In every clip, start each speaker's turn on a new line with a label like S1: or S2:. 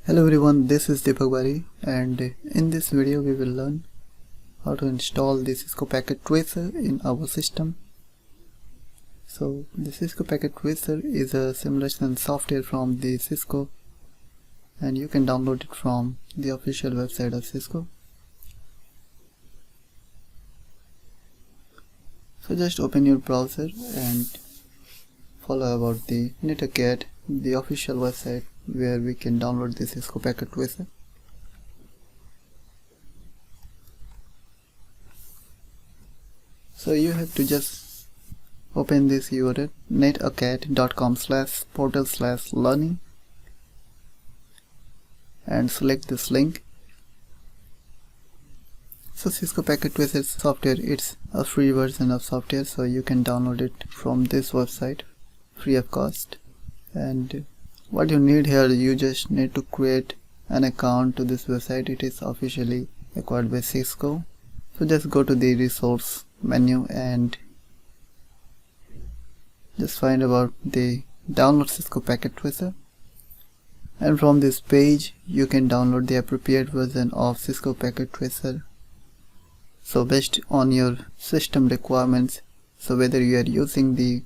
S1: Hello everyone, this is Deepak and in this video we will learn how to install the Cisco Packet Tracer in our system. So the Cisco Packet Tracer is a simulation software from the Cisco and you can download it from the official website of Cisco. So just open your browser and follow about the NetAcad, the official website where we can download the Cisco Packet Tracer. So you have to just open this URL netacad.com/portal/learning and select this link. So Cisco Packet Tracer software, it's a free version of software, so you can download it from this website free of cost. And what you need here, you just need to create an account to this website. It is officially acquired by Cisco. So just go to the resource menu and just find about the download Cisco Packet Tracer, and from this page you can download the appropriate version of Cisco Packet Tracer. So based on your system requirements, so whether you are using the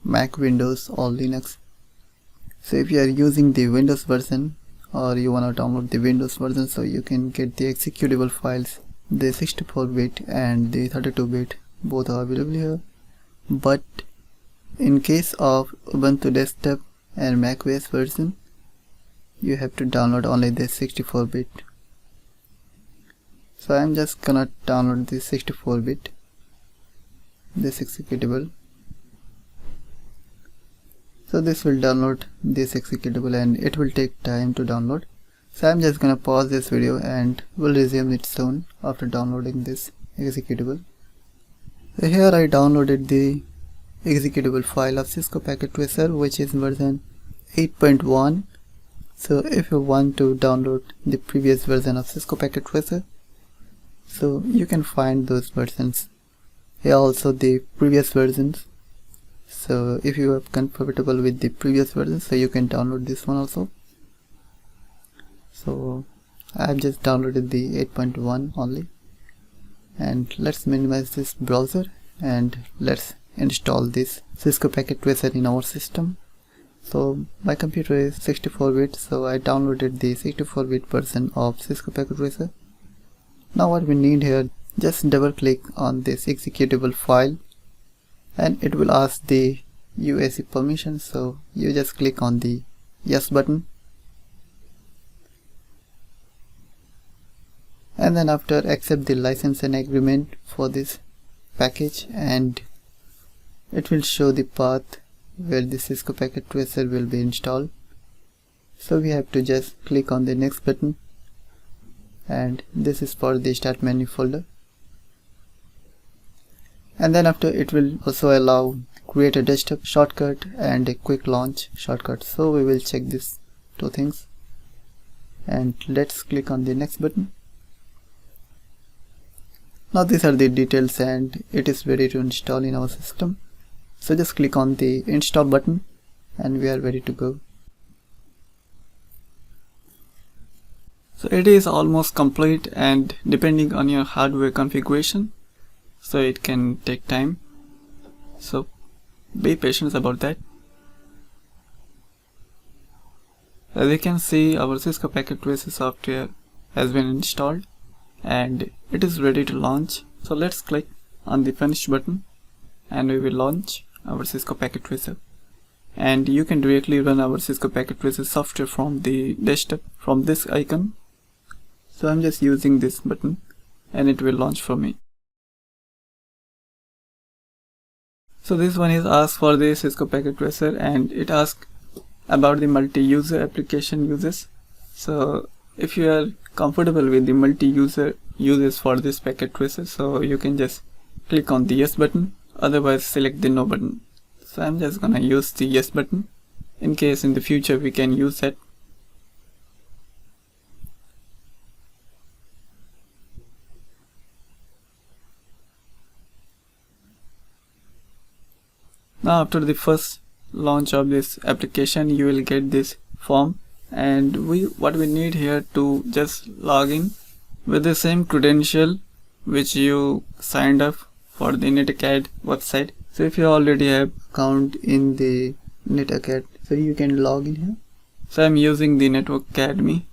S1: Mac, Windows or Linux, so if you are using the Windows version or you want to download the Windows version, so you can get the executable files. The 64-bit and the 32-bit both are available here, but in case of Ubuntu desktop and macOS version, you have to download only the 64-bit. So I'm just gonna download the 64-bit, this executable. So this will download this executable and it will take time to download. So I'm just gonna pause this video and we'll resume it soon after downloading this executable. So here I downloaded the executable file of Cisco Packet Tracer, which is version 8.1. So if you want to download the previous version of Cisco Packet Tracer, so you can find those versions here, also the previous versions. So if you are comfortable with the previous version, so you can download this one also. So I've just downloaded the 8.1 only, and let's minimize this browser and let's install this Cisco Packet Tracer in our system. So my computer is 64-bit, so I downloaded the 64-bit version of Cisco Packet Tracer. Now what we need here, just double click on this executable file and it will ask the UAC permission, so you just click on the yes button, and then after accept the license and agreement for this package, and it will show the path where the Cisco Packet Tracer will be installed. So we have to just click on the next button, and this is for the start menu folder. And then after, it will also allow create a desktop shortcut and a quick launch shortcut. So we will check these two things and let's click on the next button. Now these are the details and it is ready to install in our system. So just click on the install button and we are ready to go. So it is almost complete, and depending on your hardware configuration, so it can take time, so be patient about that. As you can see, our Cisco Packet Tracer software has been installed and it is ready to launch. So let's click on the finish button and we will launch our Cisco Packet Tracer. And you can directly run our Cisco Packet Tracer software from the desktop from this icon. So I'm just using this button and it will launch for me. So this one is asked for the Cisco Packet Tracer and it asks about the multi-user application uses. So if you are comfortable with the multi-user uses for this Packet Tracer, so you can just click on the yes button, otherwise select the no button. So I'm just gonna use the yes button in case in the future we can use that. Now after the first launch of this application, you will get this form and what we need here to just log in with the same credential which you signed up for the NetAcad website. So if you already have account in the NetAcad, so you can log in here. So I'm using the Network Academy.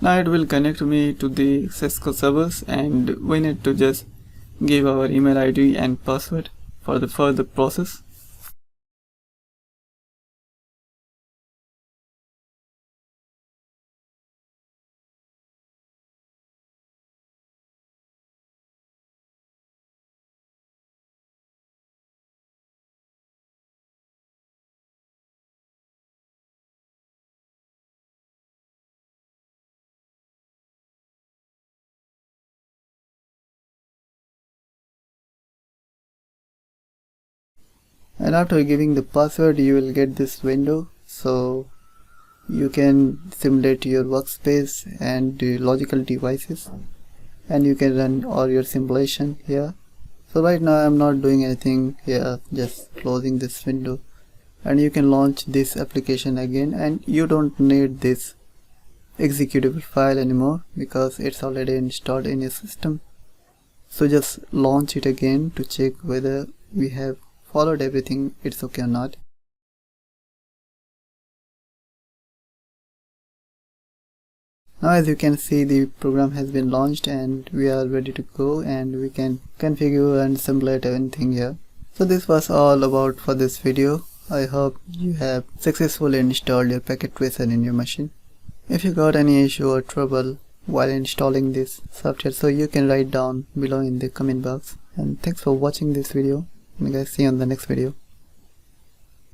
S1: Now it will connect me to the Cisco servers, and we need to just give our email ID and password for the further process. And after giving the password, you will get this window. So you can simulate your workspace and logical devices, and you can run all your simulation here. So right now I'm not doing anything here, just closing this window, and you can launch this application again, and you don't need this executable file anymore because it's already installed in your system. So just launch it again to check whether we have followed everything, it's okay or not. Now as you can see, the program has been launched and we are ready to go, and we can configure and simulate anything here. So this was all about for this video. I hope you have successfully installed your packet tracer in your machine. If you got any issue or trouble while installing this software, so you can write down below in the comment box. And thanks for watching this video, and guys, see you on the next video.